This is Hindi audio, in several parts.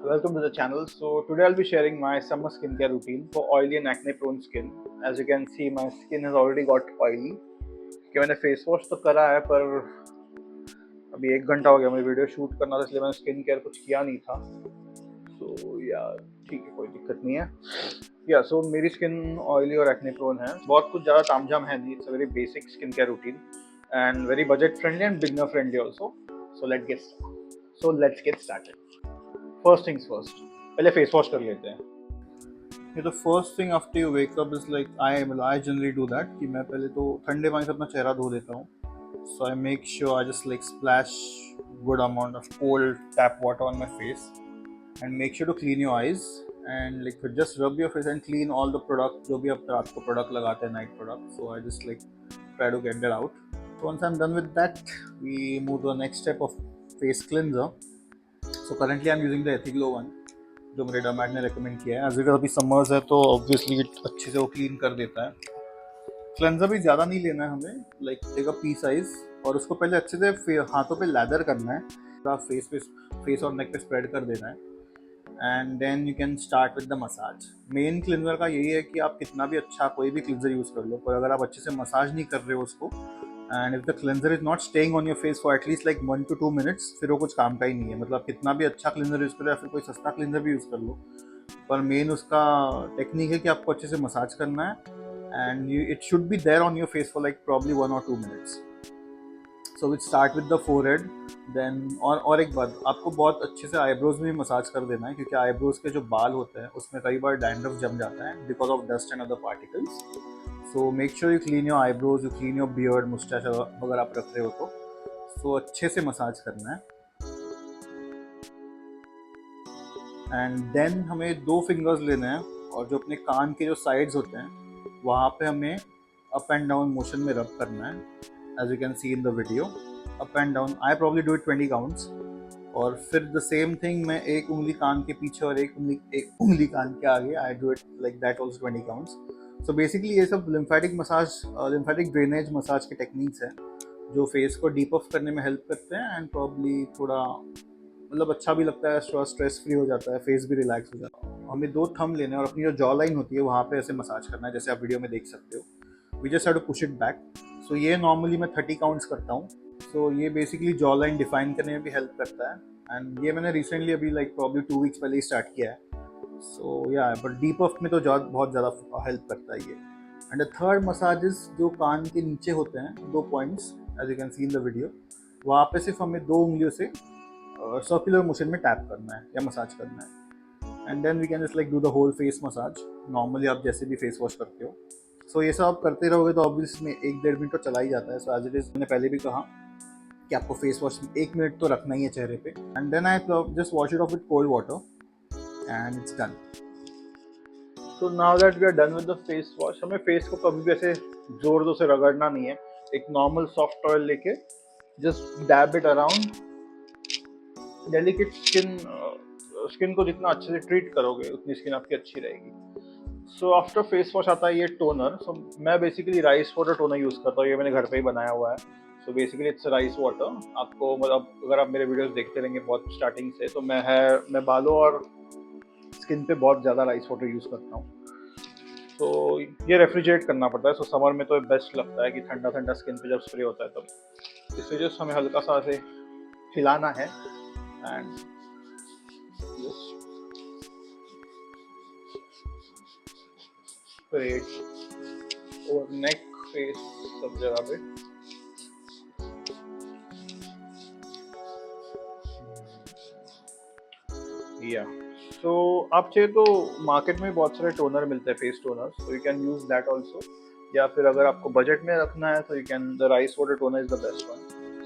Welcome to the channel. So today I'll be sharing my summer skincare routine for oily and acne prone skin. As you can see, my skin has already got oily. कि मैंने फेस वॉश तो करा है पर अभी 1 घंटा हो गया मुझे वीडियो शूट करना था, इसलिए मैंने स्किन केयर कुछ किया नहीं था. सो या ठीक है, कोई दिक्कत नहीं है. सो मेरी स्किन ऑयली और एक्ने प्रोन है. बहुत कुछ ज़्यादा तामझाम है नहीं. It's a very basic skin care routine and very budget friendly and beginner friendly also. So let's get started. First things first, पहले फेस वॉश कर लेते हैं. The first thing after you wake up is like I generally do that कि मैं पहले तो ठंडे पानी से अपना चेहरा धो देता हूँ. So I make sure I just like splash good amount of cold tap water on my face and make sure to clean your eyes and like just rub your face and clean all the product जो भी आप रात को product लगाते हैं, night product. So I just like try to get that out. So once I'm done with that, we move to the next step of face cleanser. So currently I'm using the Ethiglow one जो मेरे डर्मैट ने रेकमेंड किया है. एज इट अभी समर्स है तो ऑब्वियसली अच्छे से वो क्लीन कर देता है. क्लेंजर भी ज़्यादा नहीं लेना है हमें, like take a pea size, और उसको पहले अच्छे से हाथों पे लैदर करना है, पूरा फेस और नेक पे स्प्रेड कर देना है. And then you can start with the massage. Main cleanser का यही है कि आप कितना भी अच्छा कोई भी क्लिनजर यूज़ कर लो, पर अगर आप अच्छे से मसाज नहीं कर रहे हो उसको, and if the cleanser is not staying on your face for at least like 1 to 2 minutes, फिर वो कुछ काम का ही नहीं है. मतलब कितना भी अच्छा क्लिनजर यूज़ करो या फिर कोई सस्ता क्लिनजर भी यूज़ कर लो, पर मेन उसका टेक्निक है कि आपको अच्छे से मसाज करना है and it should be there on your face for like probably 1 or 2 minutes. So which start with the forehead. Then और एक बात, आपको बहुत अच्छे से आईब्रोज में भी मसाज कर देना है, क्योंकि आईब्रोज के जो बाल होते हैं उसमें कई बार डैंड्रफ जम जाता है because of dust and other particles. So make sure you clean your eyebrows, you clean your beard, moustache अगर आप रख रहे हो तो. सो अच्छे से मसाज करना है. एंड देन हमें 2 फिंगर्स लेने हैं और जो अपने कान के जो साइड्स होते हैं वहाँ पे हमें अप एंड डाउन मोशन में रब करना है, as you can see in the video. Up and down, I probably do it 20 counts. और फिर द सेम थिंग मैं एक उंगली कान के पीछे और एक उंगली कान के आगे, I do it like that also 20 counts. So basically ये सब lymphatic massage, lymphatic drainage massage के टेक्निक्स हैं जो फेस को डीप अप करने में हेल्प करते हैं एंड प्रॉब्ली थोड़ा मतलब अच्छा भी लगता है, स्ट्रेस फ्री हो जाता है, फेस भी रिलैक्स हो जाता है. हमें 2 थंब लेने हैं और अपनी जो जॉ लाइन होती है वहाँ पे ऐसे मसाज करना है, जैसे आप वीडियो में देख सकते हो. We just have to push it back. So ये नॉर्मली मैं 30 काउंट्स करता हूँ. सो ये बेसिकली जॉ लाइन डिफाइन करने में भी हेल्प करता है एंड ये मैंने रिसेंटली अभी लाइक प्रॉब्ली 2 वीक्स पहले ही स्टार्ट किया है. सो या बट डीप अप में तो बहुत ज़्यादा हेल्प करता है ये. एंड द थर्ड मसाजेस जो कान के नीचे होते हैं, 2 points as you can see in the video, वहाँ पे सिर्फ हमें 2 उंगलियों से सर्कुलर मोशन में टैप करना है या मसाज करना है. And then we can just like do the whole face massage normally आप जैसे भी फेस वॉश करते हो. सो ये सब आप करते रहोगे तो ऑब्वियसली 1-1.5 मिनट तो चला ही जाता है. सो एज इट इज, मैंने पहले भी कहा कि आपको फेस वॉश 1 मिनट तो रखना ही है चेहरे पे. And then I just wash it off with cold water and it's done. So now that we are done with the face wash, हमें फेस को कभी भी ऐसे जोर से रगड़ना नहीं है. एक नॉर्मल सॉफ्ट ऑयल लेके just dab it around. Delicate skin को जितना अच्छे से ट्रीट करोगे उतनी स्किन आपकी अच्छी रहेगी. सो आफ्टर फेस वॉश आता है ये टोनर. सो मैं basically rice water toner use करता हूँ. ये मैंने घर पे ही बनाया हुआ है. So basically it's rice water. आपको मतलब अगर आप मेरे वीडियोस देखते रहेंगे बहुत स्टार्टिंग से, तो मैं बालों और स्किन पे बहुत ज़्यादा राइस वाटर यूज़ करता हूँ. तो ये रेफ्रिजरेट करना पड़ता है. सो समर में तो बेस्ट लगता है कि ठंडा ठंडा स्किन पे जब स्प्रे होता है तब. इससे जस्ट हमें हल्का सा ऐसे हिलाना है एंड स्प्रेड और नेक, फेस, सब जगह पे. या सो आप चाहे तो मार्केट में बहुत सारे टोनर मिलते हैं, face toner, so you can use that also. या फिर अगर आपको बजट में रखना है तो you can, the rice water toner is the best one.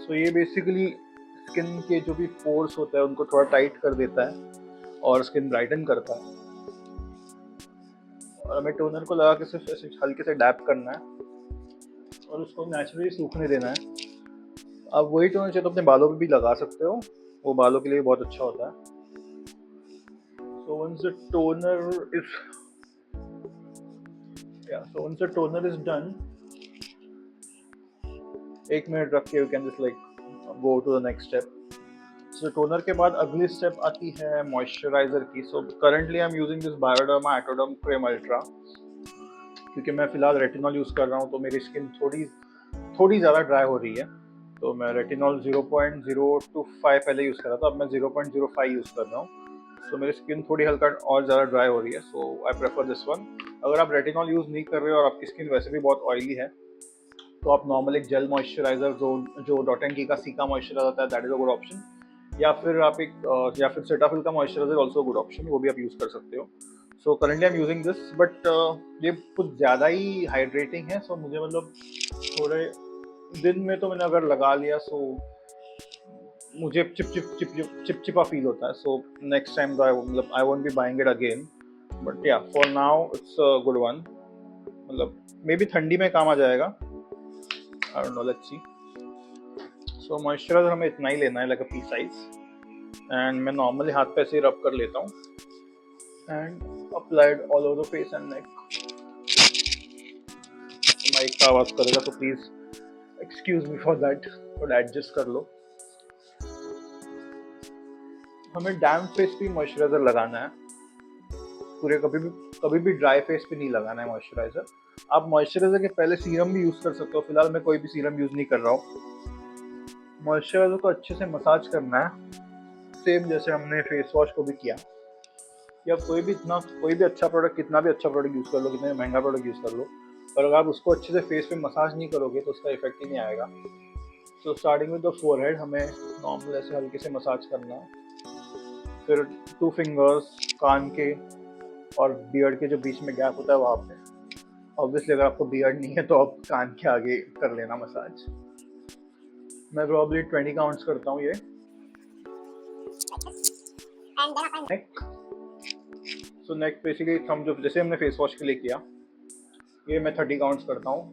So ये बेसिकली स्किन के जो भी पोर्स होते हैं उनको थोड़ा टाइट कर देता है और स्किन ब्राइटन करता है. और हमें टोनर को लगा के सिर्फ ऐसे हल्के से डैप करना है और उसको नेचुरली सूखने देना है. आप वही टोनर चाहे तो अपने बालों पे भी लगा सकते हो, वो बालों के लिए बहुत अच्छा होता है. So once the toner is done, 1 minute रख के you can just like go to the next step. So toner के बाद अगली स्टेप आती है मॉइस्चराइजर की. So currently I am using this Bioderma Atoderm creme ultra, क्योंकि मैं फिलहाल रेटिनॉल यूज़ कर रहा हूँ तो मेरी स्किन थोड़ी ज़्यादा ड्राई हो रही है. तो मैं रेटिनॉल 0.025 पहले यूज़ कर रहा था, अब मैं 0.05 यूज़ कर रहा हूँ. सो मेरी स्किन थोड़ी हल्का और ज़्यादा ड्राई हो रही है, सो आई प्रेफर दिस वन. अगर आप रेटिनॉल यूज़ नहीं कर रहे हो और आपकी स्किन वैसे भी बहुत ऑयली है, तो आप नॉर्मल एक जेल मॉइस्चराइजर जो डॉट एंड की का सीका मॉइस्चराइजर आता है, that is a good option. या फिर सेटाफिल का मॉइस्चराइजर ऑल्सो गुड ऑप्शन, वो भी आप यूज़ कर सकते हो. सो currently I am using this, but ये कुछ ज़्यादा ही हाइड्रेटिंग है. सो मुझे मतलब थोड़े दिन में तो मैंने अगर लगा लिया, सो मुझे चिपचिपा फील होता है. सो नेक्स्ट टाइम मतलब I won't be buying it again, but yeah for now it's a good one. मतलब मे बी ठंडी में काम आ जाएगा, I don't know, let's see. So moisturiser हमें इतना ही लेना है, like a pea size, and मैं नॉर्मली हाथ पे ऐसे रब कर लेता हूँ and applied all over the face and neck. Mike का आवाज़ करेगा तो please excuse me for that, थोड़ा एडजस्ट कर लो. हमें डैम्प फेस पे मॉइस्चराइजर लगाना है, पूरे कभी भी ड्राई फेस पे नहीं लगाना है मॉइस्चराइजर. आप मॉइस्चराइजर के पहले सीरम भी यूज़ कर सकते हो. फिलहाल मैं कोई भी सीरम यूज़ नहीं कर रहा हूँ. मॉइस्चराइजर को अच्छे से मसाज करना है, सेम जैसे हमने फेस वॉश को भी किया. या कोई भी अच्छा प्रोडक्ट, कितना भी अच्छा प्रोडक्ट यूज़ कर लो, कितना भी महंगा प्रोडक्ट यूज़ कर लो, पर अगर आप उसको अच्छे से फेस पे मसाज नहीं करोगे तो उसका इफेक्ट ही नहीं आएगा. So starting with the forehead हमें नॉर्मल ऐसे हल्के से मसाज करना है. फिर 2 फिंगर्स कान के और बियर्ड के जो बीच में गैप होता है वहाँ पे. ऑब्वियसली अगर आपको बियर्ड नहीं है तो आप कान के आगे कर लेना मसाज. मैं प्रॉब्ली 20 काउंट्स करता हूँ ये. नेक. सो नेक बेसिकली हम जो जैसे हमने फेस वॉश के लिए किया, ये मैं 30 काउंट्स करता हूँ.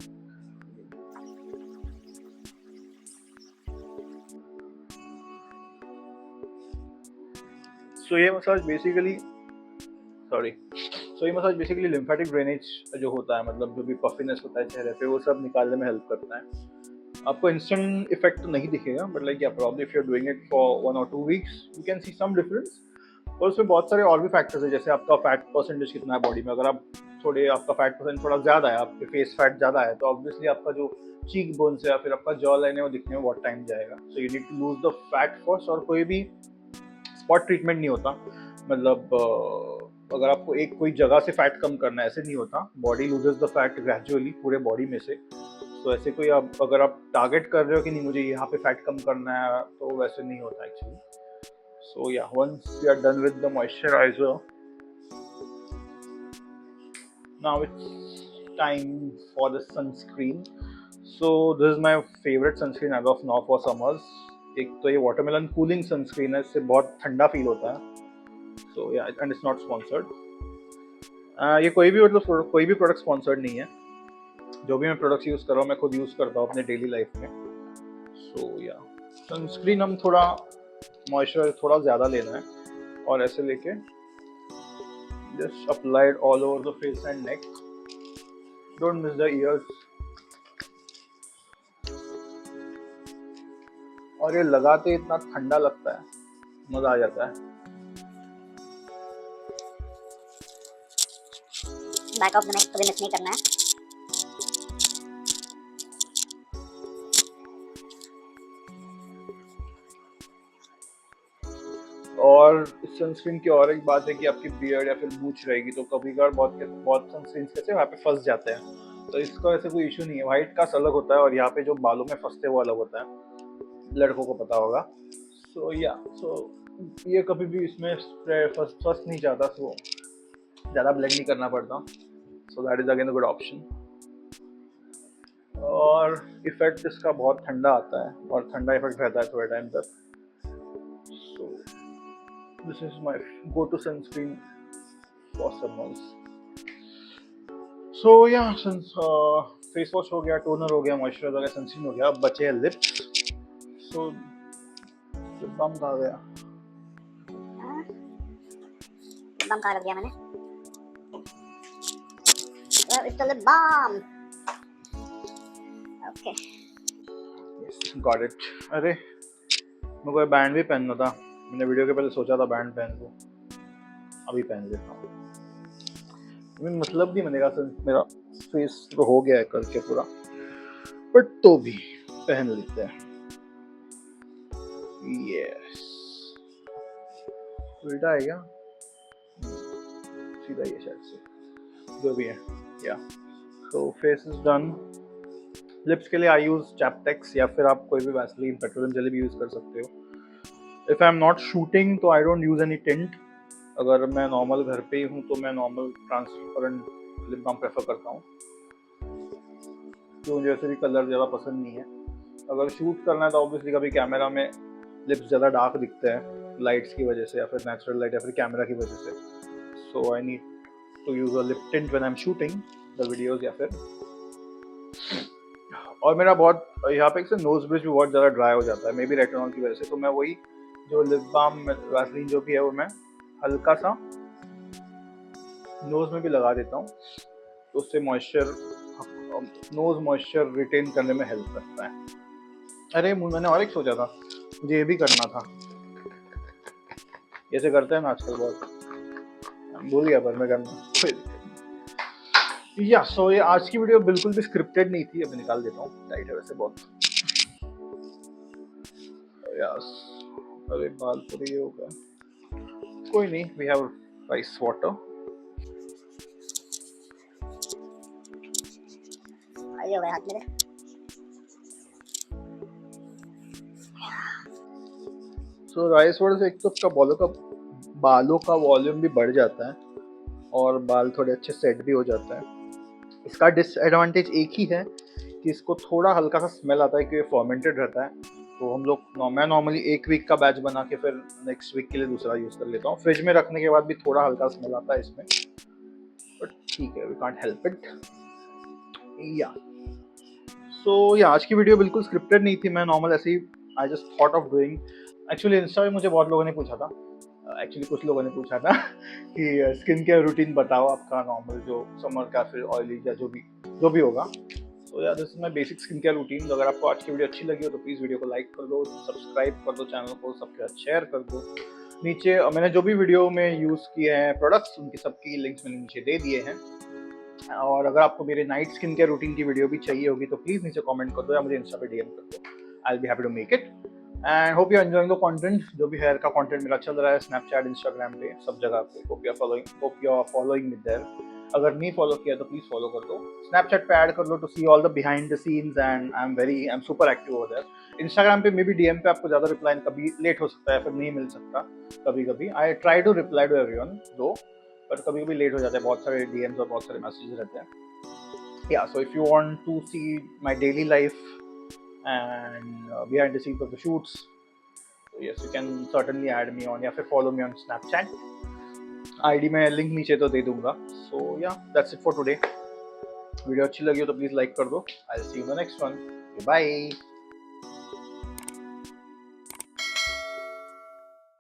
सो ये मसाज बेसिकली लिम्फेटिक ड्रेनेज जो होता है, मतलब जो भी पफिनेस होता है चेहरे पे, वो सब निकालने में हेल्प करता है. आपको इंस्टेंट इफेक्ट तो नहीं दिखेगा, but like probably if you are doing it for 1 or 2 weeks you can see some difference. और उसमें बहुत सारे और भी फैक्टर्स है, जैसे आपका फैट परसेंटेज कितना है बॉडी में. अगर आपका फैट परसेंट थोड़ा ज़्यादा है, आपके फेस फैट ज़्यादा है, तो ऑब्वियसली आपका जो चीक बोन्स है या फिर आपका जॉ लाइन है वो दिखने में बहुत टाइम जाएगा. So you need to lose the fat first. और कोई भी स्पॉट ट्रीटमेंट नहीं होता, मतलब अगर आपको कोई जगह से फैट कम करना है, ऐसे नहीं होता. Body loses the fat gradually पूरे बॉडी में से. तो ऐसे कोई अगर आप टारगेट कर रहे हो कि नहीं मुझे यहाँ पे फैट कम करना है, तो वैसे नहीं होता एक्चुअली. सो या once we are done with the moisturiser, now it's time for the sunscreen. So this is my favourite sunscreen as of now for summers. एक तो ये वाटरमेलन कूलिंग सनस्क्रीन है, इससे बहुत ठंडा फील होता है. सो या एंड इट्स नॉट स्पॉन्सर्ड. ये कोई भी प्रोडक्ट स्पॉन्सर्ड नहीं है. जो भी मैं प्रोडक्ट्स यूज़ कर रहा हूँ मैं खुद यूज़ करता हूँ अपने डेली लाइफ में. सो या सनस्क्रीन हम थोड़ा मॉइस्चराइजर थोड़ा ज़्यादा लेना है और ऐसे लेके just applied all over the face and neck. Don't miss the years. और ये लगाते इतना ठंडा लगता है, मज़ा आ जाता है. बैक ऑफ द नेक कभी मिस नहीं करना है. और इस सनस्क्रीन की और एक बात है कि आपकी बियर्ड या फिर मूंछ रहेगी तो कभी कभार बहुत सनस्क्रीन कैसे वहाँ पे फंस जाते हैं. तो इसका ऐसे कोई इशू नहीं है. वाइट कास्ट अलग होता है और यहाँ पे जो बालों में फंसते वो अलग होता है, लड़कों को पता होगा. सो ये कभी भी इसमें फंस नहीं जाता, सो ज़्यादा ब्लेंड नहीं करना पड़ता. So that is again a good option. और इफेक्ट इसका बहुत ठंडा आता है और ठंडा इफेक्ट रहता है थोड़े टाइम तक. So this is my go to sunscreen for summers. So yeah face wash हो गया, टोनर हो गया, मॉइस्चराइजर हो गया, सनस्क्रीन हो गया. अब बचे हैं लिप्स. सो लिप बाम कहाँ गया? लिप बाम कहाँ रख दिया मैंने? It's the lip balm. Okay. Yes, got it. अरे मेरे को बैंड भी पहनना था, मैंने वीडियो के पहले सोचा था बैंड पहन लूँ, अभी पहन लेता हूँ। मतलब नहीं बनेगा सर, मेरा फेस तो हो गया है करके पूरा, बट तो भी पहन लेते हैं। यस, उल्टा है क्या? सीधा ही है शायद से, जो भी है। या सो फेस इज डन। लिप्स के लिए आई यूज चैपटेक्स या फिर आप कोई भी वैसलीन पेट्रोलियम जेली भी यूज कर सकते हो। If I am not shooting तो I don't use any tint. अगर मैं नॉर्मल घर पे ही हूँ तो मैं normal transparent lip balm prefer करता हूँ, तो मुझे वैसे भी कलर ज़्यादा पसंद नहीं है। अगर शूट करना है तो ऑब्वियसली कभी कैमरा में लिप्स ज़्यादा डार्क दिखते हैं लाइट्स की वजह से या फिर नेचुरल लाइट या फिर कैमरा की वजह से, so I need to use a lip tint when I am shooting the videos. या फिर और मेरा बहुत यहाँ पे एक नोज ब्रिज भी बहुत ज़्यादा ड्राई हो जाता है, मे बी रेटिनॉल की वजह से, तो मैं वही जो लिप बाम वैसलीन जो भी है वो मैं हल्का सा नोज में भी लगा देता हूँ, तो उससे नोज मॉइस्चर रिटेन करने में हेल्प करता है। अरे मैंने और एक सोचा था, मुझे ये भी करना था, ऐसे करते हैं ना आजकल बहुत, भूल गया पर मैं करना। या सो ये आज की वीडियो बिल्कुल भी स्क्रिप्टेड नहीं थी, अभी निकाल देता हूँ, टाइट है वैसे बहुत। यस, अरे बाल पूरे ये हो गया, कोई नहीं, वी हैव राइस वाटर। आइए भाई हाथ मेरे। सो राइस वाटर से एक तो उसका बालों का वॉल्यूम भी बढ़ जाता है और बाल थोड़े अच्छे सेट भी हो जाता है। इसका डिसएडवांटेज एक ही है कि इसको थोड़ा हल्का सा स्मेल आता है, क्योंकि फर्मेंटेड रहता है। तो मैं नॉर्मली 1 वीक का बैच बना के फिर नेक्स्ट वीक के लिए दूसरा यूज़ कर लेता हूँ। फ्रिज में रखने के बाद भी थोड़ा हल्का स्मेल आता है इसमें, बट ठीक है, वी कांट हेल्प इट। या सो या आज की वीडियो बिल्कुल स्क्रिप्टेड नहीं थी, मैं नॉर्मल ऐसे ही I just thought of doing. Actually insta में मुझे बहुत लोगों ने पूछा था, कुछ लोगों ने पूछा था कि स्किन केयर रूटीन बताओ आपका, नॉर्मल जो समर का फिर ऑयली या जो भी होगा। तो यार this is my basic skin care routine. अगर आपको आज की वीडियो अच्छी लगी हो तो प्लीज़ वीडियो को लाइक कर दो, सब्सक्राइब कर दो चैनल को, सबके साथ शेयर कर दो। नीचे मैंने जो भी वीडियो में यूज़ किए हैं प्रोडक्ट्स, उनकी सबकी लिंक्स मैंने नीचे दे दिए हैं। और अगर आपको मेरे नाइट स्किन केयर रूटीन की वीडियो भी चाहिए होगी तो प्लीज़ नीचे कमेंट कर दो या मुझे इंस्टा पे डीएम कर दो, I will be happy to make it. And hope you are enjoying the content. जो भी हेयर का कंटेंट मेरा चल रहा है स्नैपचैट, इंस्टाग्राम पे, सब जगह पे, hope you are following me there. अगर नहीं फॉलो किया तो प्लीज़ फॉलो कर दो। स्नैपचैट पे ऐड कर लो to see all the behind the scenes, and I am super active over there. Instagram पे मे बी डीएम पे आपको ज़्यादा रिप्लाई कभी लेट हो सकता है, फिर नहीं मिल सकता कभी I try to reply to everyone though, but कभी लेट हो जाता है, बहुत सारे डीएम्स और बहुत सारे मैसेजेस रहते हैं। Yeah, so if you want to see my daily life and behind the scenes of the shoots, so yes, you can certainly add me on या फिर follow me on Snapchat. ID में लिंक नीचे तो दे दूंगा। So yeah, that's it for today. Video अच्छी लगी हो तो प्लीज़ लाइक कर दो। I'll see you in the next one. Bye.